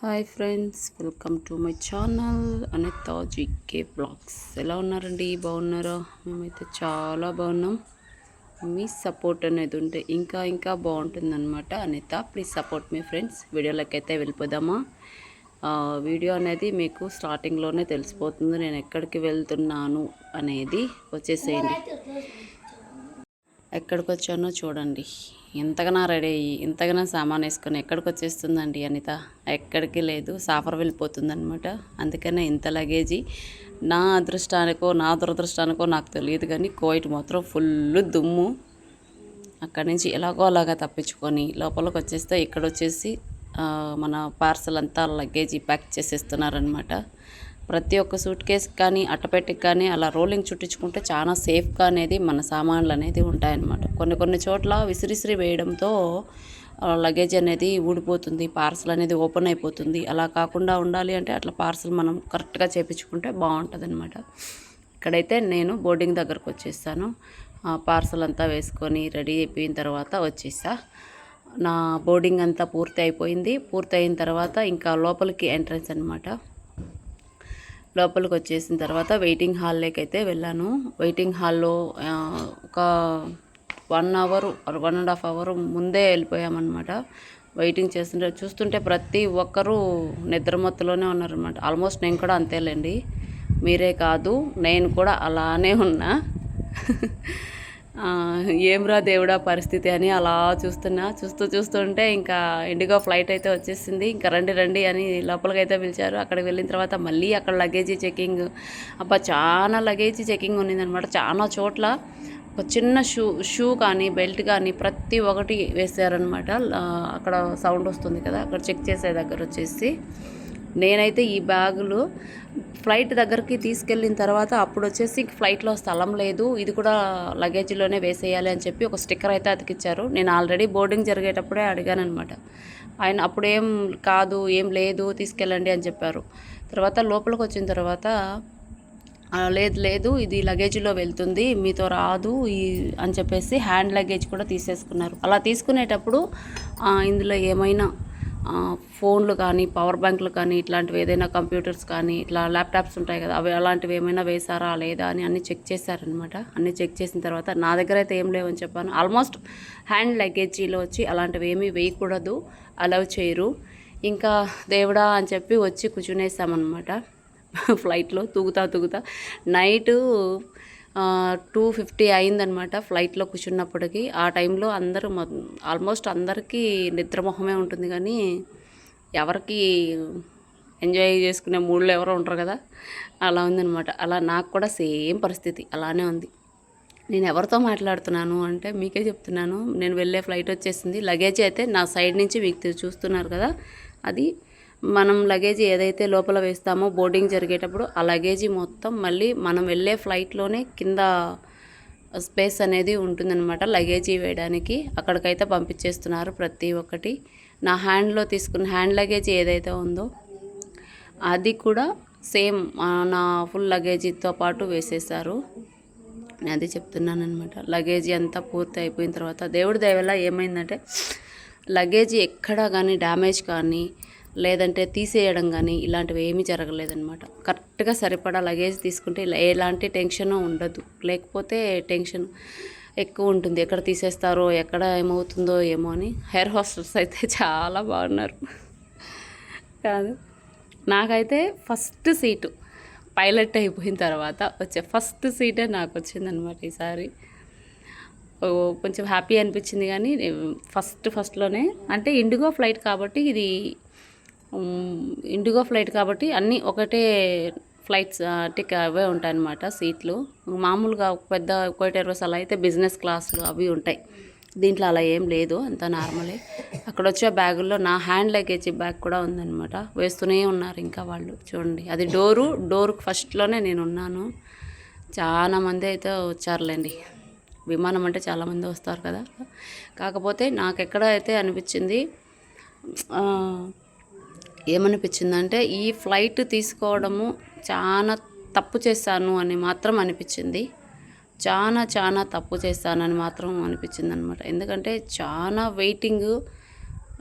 Hi friends, welcome to my channel Anitha GK blogs. ఎలా ఉన్నారండి? బాగున్నారా? మేమైతే చాలా బాగున్నాం. మీ సపోర్ట్ అనేది ఉంటే ఇంకా బాగుంటుందన్నమాట. అనిత, ప్లీజ్ సపోర్ట్ మీ ఫ్రెండ్స్. వీడియోలోకి అయితే వెళ్ళిపోదామా? వీడియో అనేది మీకు స్టార్టింగ్లోనే తెలిసిపోతుంది నేను ఎక్కడికి వెళ్తున్నాను అనేది. వచ్చేసేయండి. ఎక్కడికి వచ్చానో చూడండి. ఎంతగానో రెడీ అయ్యి ఇంతగానో సామాన్ వేసుకొని ఎక్కడికి వచ్చేస్తుందండి అనిత? ఎక్కడికి లేదు, సాఫర్ వెళ్ళిపోతుందనమాట. అందుకనే ఇంత లగేజీ. నా అదృష్టానికో నా దురదృష్టానికో నాకు తెలియదు, కానీ కోయిట్ మాత్రం ఫుల్ దుమ్ము. అక్కడి నుంచి ఎలాగో అలాగా తప్పించుకొని లోపలికి వచ్చేస్తే ఇక్కడ వచ్చేసి మన పార్సల్ అంతా లగేజీ ప్యాక్ చేసేస్తున్నారనమాట. ప్రతి ఒక్క సూట్ కేసు కానీ అట్టపెట్టికి కానీ అలా రోలింగ్ చుట్టించుకుంటే చాలా సేఫ్గా అనేది మన సామాన్లు అనేది ఉంటాయన్నమాట. కొన్ని చోట్ల విసిరిసిరి వేయడంతో లగేజ్ అనేది ఊడిపోతుంది, పార్సల్ అనేది ఓపెన్ అయిపోతుంది. అలా కాకుండా ఉండాలి అంటే అట్లా పార్సల్ మనం కరెక్ట్గా చేయించుకుంటే బాగుంటుంది అనమాట. ఇక్కడైతే నేను బోర్డింగ్ దగ్గరకు వచ్చేసాను. పార్సల్ అంతా వేసుకొని రెడీ అయిపోయిన తర్వాత వచ్చేసా. నా బోర్డింగ్ అంతా పూర్తి అయిపోయింది. పూర్తి అయిన తర్వాత ఇంకా లోపలికి ఎంట్రన్స్ అనమాట. లోపలికి వచ్చేసిన తర్వాత వెయిటింగ్ హాల్లోకి అయితే వెళ్ళాను. వెయిటింగ్ హాల్లో ఒక 1 అవర్ 1.5 అవర్ ముందే వెళ్ళిపోయామన్నమాట. వెయిటింగ్ చూస్తుంటే ప్రతి ఒక్కరూ నిద్రమత్తులోనే ఉన్నారనమాట. ఆల్మోస్ట్ నేను కూడా అంతేలేండి, మీరే కాదు నేను కూడా అలానే ఉన్నా. ఏమ్రా దేవుడా పరిస్థితి అని అలా చూస్తుంటే ఇంకా ఇండిగో ఫ్లైట్ అయితే వచ్చేసింది. ఇంకా రండి అని లోపలికి అయితే పిలిచారు. అక్కడికి వెళ్ళిన తర్వాత మళ్ళీ అక్కడ లగేజీ చెకింగ్, చాలా లగేజీ చెకింగ్ ఉన్నిందనమాట. చాలా చోట్ల ఒక చిన్న షూ కానీ బెల్ట్ కానీ ప్రతి ఒక్కటి వేసారనమాట. అక్కడ సౌండ్ వస్తుంది కదా, అక్కడ చెక్ చేసే దగ్గర వచ్చేసి నేనైతే ఈ బ్యాగులు ఫ్లైట్ దగ్గరికి తీసుకెళ్ళిన తర్వాత అప్పుడు వచ్చేసి ఫ్లైట్లో స్థలం లేదు, ఇది కూడా లగేజీలోనే వేసేయాలి అని చెప్పి ఒక స్టిక్కర్ అయితే అతికిచ్చారు. నేను ఆల్రెడీ బోర్డింగ్ జరిగేటప్పుడే అడిగాను అనమాట. ఆయన అప్పుడేం కాదు, ఏం లేదు, తీసుకెళ్ళండి అని చెప్పారు. తర్వాత లోపలికి వచ్చిన తర్వాత లేదు ఇది లగేజీలో వెళ్తుంది, మీతో రాదు అని చెప్పేసి హ్యాండ్ లగేజ్ కూడా తీసేసుకున్నారు. అలా తీసుకునేటప్పుడు ఇందులో ఏమైనా ఫోన్లు కానీ పవర్ బ్యాంకులు కానీ ఇట్లాంటివి ఏదైనా కంప్యూటర్స్ కానీ ఇట్లా ల్యాప్టాప్స్ ఉంటాయి కదా, అవి అలాంటివి ఏమైనా వేసారా లేదా అని అన్నీ చెక్ చేశారనమాట. అన్నీ చెక్ చేసిన తర్వాత నా దగ్గర అయితే ఏం లేవని చెప్పాను. ఆల్మోస్ట్ హ్యాండ్ లగేజీలో వచ్చి అలాంటివి ఏమీ వేయకూడదు, అలౌ చేయరు. ఇంకా దేవుడా అని చెప్పి వచ్చి కూర్చునేసామన్నమాట. ఫ్లైట్లో తూగుతా నైటు 2:50 అయిందనమాట ఫ్లైట్లో కూర్చున్నప్పటికీ. ఆ టైంలో అందరూ ఆల్మోస్ట్ అందరికీ నిద్రమొహమే ఉంటుంది, కానీ ఎవరికి ఎంజాయ్ చేసుకునే మూడ్లో ఎవరో ఉంటారు కదా, అలా ఉందనమాట. అలా నాకు కూడా సేమ్ పరిస్థితి అలానే ఉంది. నేను ఎవరితో మాట్లాడుతున్నాను అంటే మీకే చెప్తున్నాను. నేను వెళ్ళే ఫ్లైట్ వచ్చేసింది. లగేజ్ అయితే నా సైడ్ నుంచి మీకు చూస్తున్నారు కదా, అది మనం లగేజీ ఏదైతే లోపల వేస్తామో బోర్డింగ్ జరిగేటప్పుడు ఆ లగేజీ మొత్తం మళ్ళీ మనం వెళ్ళే ఫ్లైట్లోనే కింద స్పేస్ అనేది ఉంటుందన్నమాట లగేజీ వేయడానికి. అక్కడికైతే పంపించేస్తున్నారు ప్రతి ఒక్కటి. నా హ్యాండ్లో తీసుకున్న హ్యాండ్ లగేజీ ఏదైతే ఉందో అది కూడా సేమ్ నా ఫుల్ లగేజీతో పాటు వేసేసారు. నేను అది చెప్తున్నాను అనమాట. లగేజీ అంతా పూర్తి అయిపోయిన తర్వాత దేవుడి దయ వల్ల ఏమైందంటే లగేజీ ఎక్కడా కానీ డ్యామేజ్ కానీ లేదంటే తీసేయడం కానీ ఇలాంటివి ఏమీ జరగలేదన్నమాట. కరెక్ట్గా సరిపడా లగేజ్ తీసుకుంటే ఎలాంటి టెన్షను ఉండదు, లేకపోతే టెన్షన్ ఎక్కువ ఉంటుంది. ఎక్కడ తీసేస్తారో ఎక్కడ ఏమవుతుందో ఏమో అని. హెయిర్ హోస్టర్స్ అయితే చాలా బాగున్నారు కాదు. నాకైతే ఫస్ట్ సీటు పైలట్ అయిపోయిన తర్వాత వచ్చే ఫస్ట్ సీటే నాకు వచ్చిందనమాట ఈసారి. కొంచెం హ్యాపీ అనిపించింది, కానీ ఫస్ట్లోనే అంటే ఇండిగో ఫ్లైట్ కాబట్టి అన్నీ ఒకటే ఫ్లైట్స్ అవే ఉంటాయన్నమాట సీట్లు. మామూలుగా పెద్ద కోయిట్ ఎయిర్వేస్ అలా అయితే బిజినెస్ క్లాసులు అవి ఉంటాయి. దీంట్లో అలా ఏం లేదు, అంతా నార్మలే. అక్కడ వచ్చే బ్యాగుల్లో నా హ్యాండ్ లగేజ్ బ్యాగ్ కూడా ఉందన్నమాట. వేస్తూనే ఉన్నారు ఇంకా వాళ్ళు. చూడండి, అది డోరు ఫస్ట్లోనే నేను ఉన్నాను. చాలామంది అయితే వచ్చారులేండి. విమానం అంటే చాలామంది వస్తారు కదా. కాకపోతే నాకు ఎక్కడ అయితే అనిపించింది, ఏమనిపించిందంటే ఈ ఫ్లైట్ తీసుకోవడము చాలా తప్పు చేశాను అని మాత్రం అనిపించింది. చాలా తప్పు చేశానని మాత్రం అనిపించింది అనమాట. ఎందుకంటే చాలా వెయిటింగ్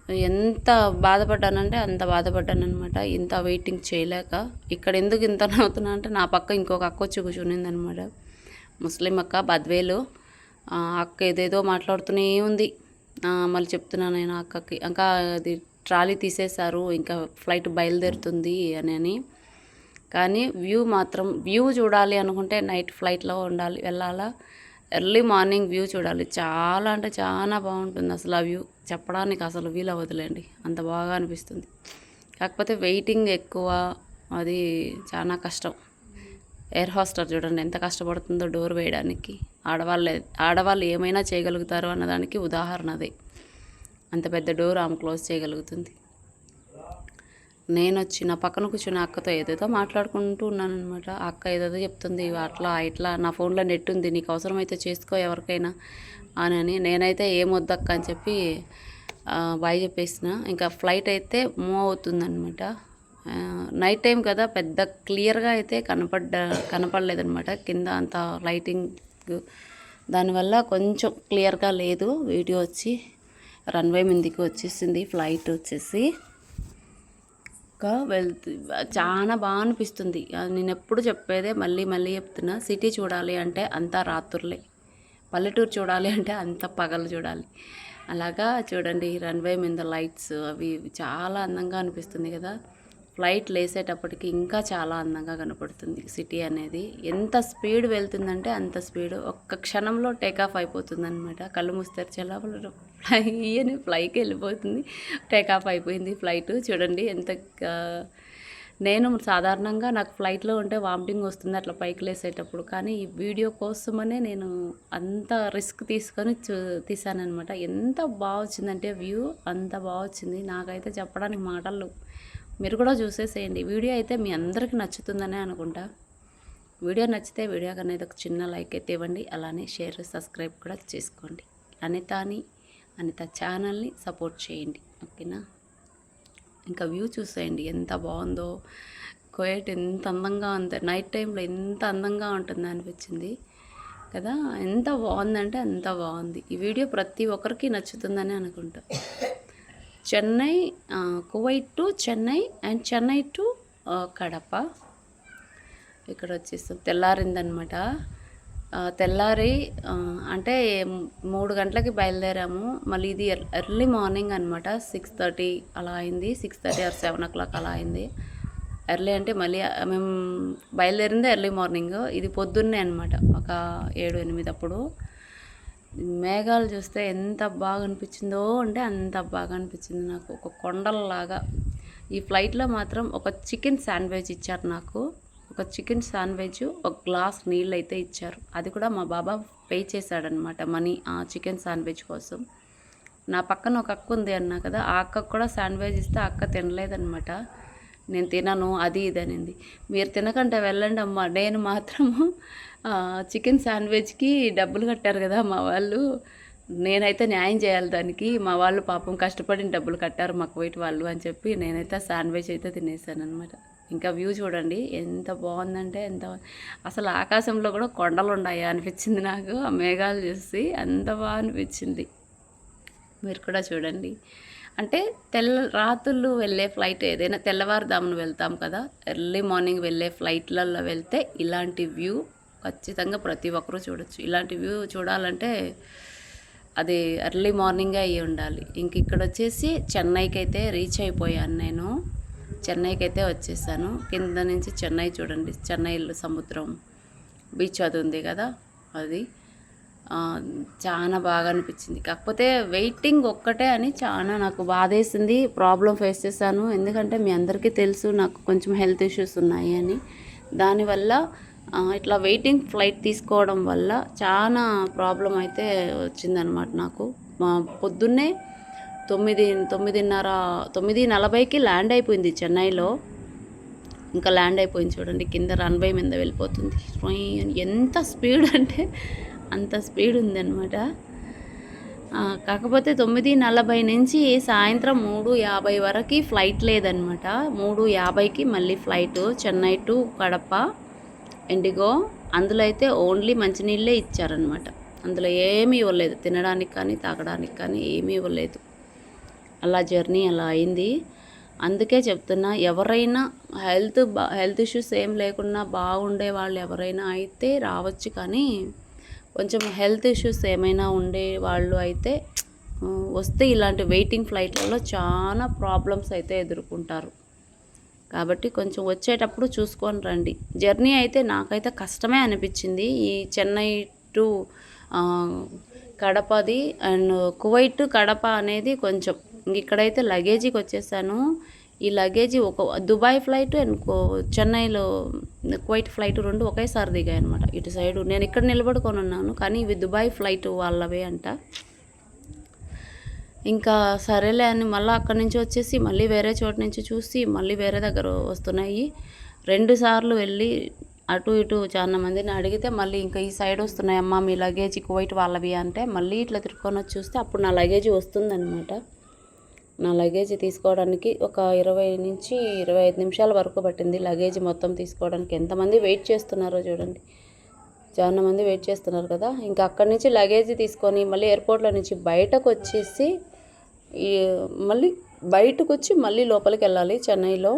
ఎంత బాధపడ్డానంటే అంత బాధపడ్డాననమాట. ఇంత వెయిటింగ్ చేయలేక. ఇక్కడ ఎందుకు ఇంత నవ్వుతున్నా అంటే నా పక్క ఇంకొక అక్క వచ్చి కూర్చునిందనమాట. ముస్లిం అక్క బద్వేలు. అక్క ఏదేదో మాట్లాడుతూనే ఉంది. మళ్ళీ చెప్తున్నాను నేను అక్కకి, ఇంకా అది ట్రాలీ తీసేశారు, ఇంకా ఫ్లైట్ బయలుదేరుతుంది అని. కానీ వ్యూ చూడాలి అనుకుంటే నైట్ ఫ్లైట్లో వెళ్ళాలా. ఎర్లీ మార్నింగ్ వ్యూ చూడాలి. చాలా అంటే చాలా బాగుంటుంది అసలు. ఆ వ్యూ చెప్పడానికి అసలు వీలు అవ్వదులేండి, అంత బాగా అనిపిస్తుంది. కాకపోతే వెయిటింగ్ ఎక్కువ, అది చాలా కష్టం. ఎయిర్ హోస్టర్ చూడండి ఎంత కష్టపడుతుందో డోర్ వేయడానికి. ఆడవాళ్ళు ఏమైనా చేయగలుగుతారు అన్నదానికి ఉదాహరణ అదే. అంత పెద్ద డోర్ ఆమె క్లోజ్ చేయగలుగుతుంది. నేను వచ్చి నా పక్కన కూర్చున్న అక్కతో ఏదేదో మాట్లాడుకుంటూ ఉన్నాను అనమాట. అక్క ఏదేదో చెప్తుంది, అట్లా ఇట్లా, నా ఫోన్లో నెట్ ఉంది, నీకు అవసరమైతే చేసుకో ఎవరికైనా అని. నేనైతే ఏమొద్దక్క అని చెప్పి బాయ్ చెప్పేసిన. ఇంకా ఫ్లైట్ అయితే మూవ్ అవుతుందన్నమాట. నైట్ టైం కదా, పెద్ద క్లియర్గా అయితే కనపడలేదనమాట. కింద అంత లైటింగ్, దానివల్ల కొంచెం క్లియర్గా లేదు వీడియో. వచ్చి రన్వే మీదకి వచ్చేసింది ఫ్లైట్ వచ్చేసి. చాలా బాగా అనిపిస్తుంది. నేను ఎప్పుడు చెప్పేదే, మళ్ళీ చెప్తున్నా, సిటీ చూడాలి అంటే అంతా రాత్రులే, పల్లెటూరు చూడాలి అంటే అంత పగలు చూడాలి. అలాగా చూడండి రన్వే మీద లైట్స్ అవి చాలా అందంగా అనిపిస్తుంది కదా. ఫ్లైట్ లేసేటప్పటికి ఇంకా చాలా అందంగా కనపడుతుంది సిటీ అనేది. ఎంత స్పీడ్ వెళ్తుందంటే అంత స్పీడ్, ఒక్క క్షణంలో టేకాఫ్ అయిపోతుంది అనమాట. కళ్ళు మూస్తారు చెల్లపలు ఫ్లైకి వెళ్ళిపోతుంది. టేకాఫ్ అయిపోయింది ఫ్లైట్. చూడండి ఎంత. నేను సాధారణంగా నాకు ఫ్లైట్లో ఉంటే వామిటింగ్ వస్తుంది అట్లా పైకి లేసేటప్పుడు, కానీ ఈ వీడియో కోసమనే నేను అంత రిస్క్ తీసుకొని తీసానమాట. ఎంత బాగా వచ్చిందంటే వ్యూ అంత బాగా వచ్చింది. నాకైతే చెప్పడానికి మాటలు. మీరు కూడా చూసేసేయండి. వీడియో అయితే మీ అందరికీ నచ్చుతుందనే అనుకుంటా. వీడియో నచ్చితే వీడియోకి అనేది ఒక చిన్న లైక్ అయితే ఇవ్వండి. అలానే షేర్, సబ్స్క్రైబ్ కూడా చేసుకోండి. అనిత ఛానల్ని సపోర్ట్ చేయండి, ఓకేనా. ఇంకా వ్యూ చూసేయండి ఎంత బాగుందో. కువైట్ ఎంత అందంగా ఉంది, నైట్ టైంలో ఎంత అందంగా ఉంటుంది అనిపించింది కదా. ఎంత బాగుందంటే అంత బాగుంది. ఈ వీడియో ప్రతి ఒక్కరికి నచ్చుతుందని అనుకుంటా. Chennai, Kuwait to Chennai and Chennai to Kadapa. ఇక్కడ వచ్చేస్తాం. తెల్లారిందనమాట. తెల్లారి అంటే 3 గంటలకి బయలుదేరాము. మళ్ళీ ఇది ఎర్లీ మార్నింగ్ అనమాట. 6:30 అలా అయింది. 6:30 or 7 o'clock అలా అయింది. ఎర్లీ అంటే మళ్ళీ మేము బయలుదేరిందే ఎర్లీ మార్నింగ్. ఇది పొద్దున్నే అనమాట, ఒక 7-8 అప్పుడు. మేఘాలు చూస్తే ఎంత బాగా అనిపించిందో అంటే అంత బాగా అనిపించింది నాకు. ఒక కొండలలాగా. ఈ ఫ్లైట్లో మాత్రం ఒక చికెన్ శాండ్విచ్ ఇచ్చారు నాకు. ఒక చికెన్ శాండ్విచ్, ఒక గ్లాస్ నీళ్ళు అయితే ఇచ్చారు. అది కూడా మా బాబా పే చేశాడనమాట మనీ ఆ చికెన్ శాండ్విచ్ కోసం. నా పక్కన ఒక అక్క ఉంది అన్నా కదా, ఆ అక్కకు కూడా శాండ్విచ్ ఇస్తే ఆ అక్క తినలేదనమాట. నేను తినను అది ఇది అనింది. మీరు తినకంటే వెళ్ళండి అమ్మ, నేను మాత్రము చికెన్ శాండ్విచ్కి డబ్బులు కట్టారు కదా మా వాళ్ళు, నేనైతే న్యాయం చేయాలి దానికి. మా వాళ్ళు పాపం కష్టపడిన డబ్బులు కట్టారు మా కువైట్ వాళ్ళు అని చెప్పి నేనైతే శాండ్విచ్ అయితే తినేసాను అనమాట. ఇంకా వ్యూ చూడండి ఎంత బాగుందంటే అసలు ఆకాశంలో కూడా కొండలు ఉన్నాయా అనిపించింది నాకు. ఆ మేఘాలు చూసి అంత బాగా అనిపించింది. మీరు కూడా చూడండి. అంటే రాత్రులు వెళ్ళే ఫ్లైట్ ఏదైనా తెల్లవారుదామున వెళ్తాం కదా, ఎర్లీ మార్నింగ్ వెళ్ళే ఫ్లైట్లలో వెళ్తే ఇలాంటి వ్యూ ఖచ్చితంగా ప్రతి ఒక్కరూ చూడొచ్చు. ఇలాంటి వ్యూ చూడాలంటే అది ఎర్లీ మార్నింగే అయ్యి ఉండాలి. ఇంక ఇక్కడ వచ్చేసి చెన్నైకి అయితే రీచ్ అయిపోయాను నేను. చెన్నైకి అయితే వచ్చేసాను. కింద నుంచి చెన్నై చూడండి, చెన్నై సముద్రం బీచ్ అది ఉంది కదా, అది చాలా బాగా అనిపించింది. కాకపోతే వెయిటింగ్ ఒక్కటే అని చాలా నాకు బాధేసింది. ప్రాబ్లం ఫేస్ చేశాను. ఎందుకంటే మీ అందరికీ తెలుసు నాకు కొంచెం హెల్త్ ఇష్యూస్ ఉన్నాయి అని. దానివల్ల ఇట్లా వెయిటింగ్ ఫ్లైట్ తీసుకోవడం వల్ల చాలా ప్రాబ్లం అయితే వచ్చిందనమాట నాకు. పొద్దున్నే 9:40కి ల్యాండ్ అయిపోయింది చెన్నైలో. ఇంకా ల్యాండ్ అయిపోయింది చూడండి, కింద రన్వే మీద వెళ్ళిపోతుంది. ఎంత స్పీడ్ అంటే అంత స్పీడ్ ఉందన్నమాట. కాకపోతే 9:40 నుంచి సాయంత్రం 3:50 వరకు ఫ్లైట్ లేదనమాట. 3:50కి మళ్ళీ flight Chennai to Kadapa IndiGo. అందులో అయితే ఓన్లీ మంచినీళ్ళే ఇచ్చారనమాట. అందులో ఏమీ ఇవ్వలేదు, తినడానికి కానీ తాగడానికి కానీ ఏమీ ఇవ్వలేదు. అలా జర్నీ అలా అయింది. అందుకే చెప్తున్నా, ఎవరైనా హెల్త్ ఇష్యూస్ ఏం లేకున్నా బాగుండే వాళ్ళు ఎవరైనా అయితే రావచ్చు. కానీ కొంచెం హెల్త్ ఇష్యూస్ ఏమైనా ఉండే వాళ్ళు అయితే వస్తే ఇలాంటి వెయిటింగ్ ఫ్లైట్లలో చాలా ప్రాబ్లమ్స్ అయితే ఎదుర్కొంటారు. కాబట్టి కొంచెం వచ్చేటప్పుడు చూసుకొని రండి. జర్నీ అయితే నాకైతే కష్టమే అనిపించింది. ఈ చెన్నై టు కడపది అండ్ కువైట్ కడప అనేది కొంచెం ఇక్కడైతే లగేజీకి వచ్చేసాను. ఈ లగేజీ దుబాయ్ ఫ్లైట్ అండ్ చెన్నైలో కువైట్ ఫ్లైట్ 2 ఒకేసారి దిగాయి అనమాట. ఇటు సైడు నేను ఇక్కడ నిలబడుకొని ఉన్నాను, కానీ ఇవి దుబాయ్ ఫ్లైట్ వాళ్ళవే అంట. ఇంకా సరేలే అని మళ్ళీ అక్కడి నుంచి వచ్చేసి మళ్ళీ వేరే చోటు నుంచి చూసి మళ్ళీ వేరే దగ్గర వస్తున్నాయి. 2 సార్లు వెళ్ళి అటు ఇటు చాలా మందిని అడిగితే మళ్ళీ ఇంకా ఈ సైడ్ వస్తున్నాయి అమ్మ మీ లగేజ్ కువైట్ వాళ్ళవి అంటే, మళ్ళీ ఇట్లా తిరుక్కొని వచ్చి చూస్తే అప్పుడు నా లగేజ్ వస్తుందన్నమాట. నా లగేజ్ తీసుకోవడానికి ఒక 20 నుంచి 25 నిమిషాల వరకు పట్టింది లగేజ్ మొత్తం తీసుకోవడానికి. ఎంతమంది వెయిట్ చేస్తున్నారో చూడండి, చాలా మంది వెయిట్ చేస్తున్నారు కదా. ఇంకా అక్కడి నుంచి లగేజ్ తీసుకొని మళ్ళీ ఎయిర్పోర్ట్లో నుంచి బయటకు వచ్చేసి మళ్ళీ బయటకు వచ్చి మళ్ళీ లోపలికి వెళ్ళాలి. చెన్నైలో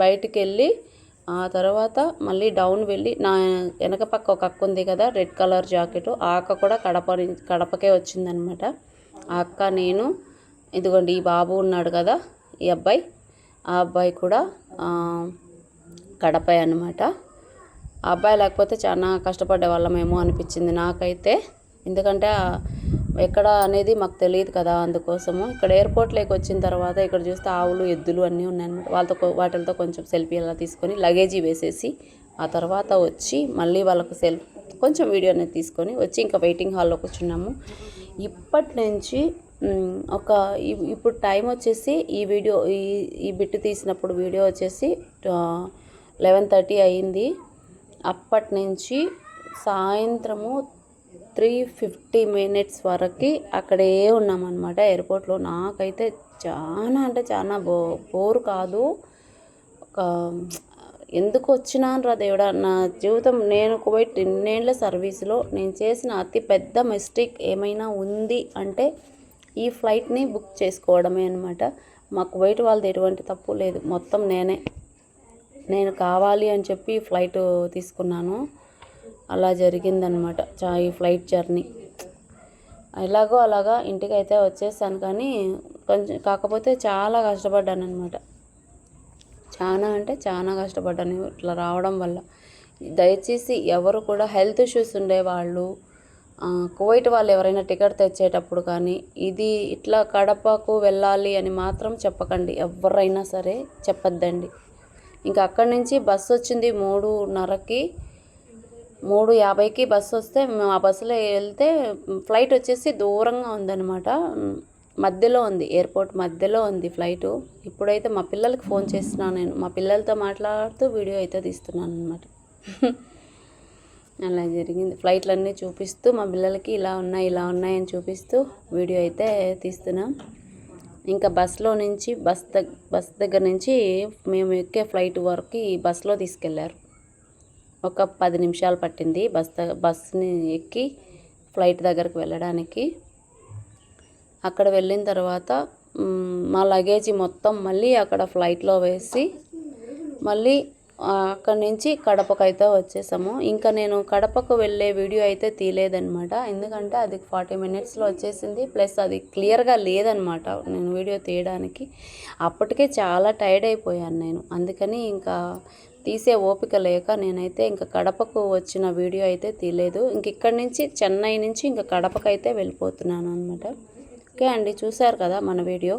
బయటికి వెళ్ళి ఆ తర్వాత మళ్ళీ డౌన్ వెళ్ళి నా వెనక పక్క ఒక అక్క ఉంది కదా రెడ్ కలర్ జాకెట్, ఆ అక్క కూడా కడపకే వచ్చిందనమాట. ఆ అక్క నేను ఇదిగోండి ఈ బాబు ఉన్నాడు కదా ఈ అబ్బాయి, ఆ అబ్బాయి కూడా కడపే అనమాట. ఆ అబ్బాయి లేకపోతే చాలా కష్టపడే వాళ్ళమేమో అనిపించింది నాకైతే, ఎందుకంటే ఎక్కడ అనేది మాకు తెలియదు కదా. అందుకోసము ఇక్కడ ఎయిర్పోర్ట్లోకి వచ్చిన తర్వాత ఇక్కడ చూస్తే ఆవులు ఎద్దులు అన్నీ ఉన్నాయన్నమాట. వాటితో కొంచెం సెల్ఫీ అలా తీసుకొని లగేజీ వేసేసి ఆ తర్వాత వచ్చి మళ్ళీ వాళ్ళకు కొంచెం వీడియో అనేది తీసుకొని వచ్చి ఇంకా వెయిటింగ్ హాల్లో కూర్చున్నాము. ఇప్పటి నుంచి ఇప్పుడు టైం వచ్చేసి ఈ బిట్ తీసినప్పుడు వీడియో వచ్చేసి 11:30 అయ్యింది. అప్పటి నుంచి సాయంత్రము 3:50 వరకు అక్కడే ఉన్నామన్నమాట ఎయిర్పోర్ట్లో. నాకైతే చాలా అంటే చాలా బోర్ కాదు, ఎందుకు వచ్చినాను రా దేవుడా నా జీవితం. నేను కువైట్ ఇన్నేళ్ల సర్వీస్లో నేను చేసిన అతి పెద్ద మిస్టేక్ ఏమైనా ఉంది అంటే ఈ ఫ్లైట్ని బుక్ చేసుకోవడమే అనమాట. మా కువైట్ వాళ్ళది ఎటువంటి తప్పు లేదు, మొత్తం నేను కావాలి అని చెప్పి ఫ్లైట్ తీసుకున్నాను. అలా జరిగిందనమాట ఈ ఫ్లైట్ జర్నీ. ఎలాగో అలాగా ఇంటికి అయితే వచ్చేసాను, కానీ కొంచెం కాకపోతే చాలా కష్టపడ్డాను అనమాట. చాలా అంటే చాలా కష్టపడ్డాను ఇట్లా రావడం వల్ల. దయచేసి ఎవరు కూడా హెల్త్ ఇష్యూస్ ఉండేవాళ్ళు కువైట్ వాళ్ళు ఎవరైనా టికెట్ తెచ్చేటప్పుడు కానీ ఇది ఇట్లా కడపకు వెళ్ళాలి అని మాత్రం చెప్పకండి, ఎవరైనా సరే చెప్పొద్దండి. ఇంకా అక్కడి నుంచి బస్సు వచ్చింది 3:30కి, 3:50కి బస్సు వస్తే మేము ఆ బస్సులో వెళ్తే ఫ్లైట్ వచ్చేసి దూరంగా ఉందన్నమాట, మధ్యలో ఉంది, ఎయిర్పోర్ట్ మధ్యలో ఉంది ఫ్లైటు. ఇప్పుడైతే మా పిల్లలకి ఫోన్ చేస్తున్నాను, నేను మా పిల్లలతో మాట్లాడుతూ వీడియో అయితే తీస్తున్నాను అనమాట. అలా జరిగింది. ఫ్లైట్లన్నీ చూపిస్తూ మా పిల్లలకి ఇలా ఉన్నాయని చూపిస్తూ వీడియో అయితే తీస్తున్నాం. ఇంకా బస్లో నుంచి బస్ దగ్గర నుంచి మేము ఎక్కే ఫ్లైట్ వరకు ఈ బస్లో తీసుకెళ్లారు. ఒక 10 నిమిషాలు పట్టింది బస్ని ఎక్కి ఫ్లైట్ దగ్గరకు వెళ్ళడానికి. అక్కడ వెళ్ళిన తర్వాత మా లగేజీ మొత్తం మళ్ళీ అక్కడ ఫ్లైట్లో వేసి మళ్ళీ అక్కడి నుంచి కడపకైతే వచ్చేసాము. ఇంకా నేను కడపకు వెళ్ళే వీడియో అయితే తీయలేదన్నమాట, ఎందుకంటే అది 40 మినిట్స్లో వచ్చేసింది, ప్లస్ అది క్లియర్గా లేదనమాట నేను వీడియో తీయడానికి. అప్పటికే చాలా టైర్డ్ అయిపోయాను నేను, అందుకని ఇంకా తీసే ఓపిక లేక నేనైతే ఇంకా కడపకు వచ్చిన వీడియో అయితే తీయలేదు. ఇంక ఇక్కడి నుంచి చెన్నై నుంచి ఇంకా కడపకైతే వెళ్ళిపోతున్నాను అనమాట. ఓకే అండి, చూశారు కదా మన వీడియో.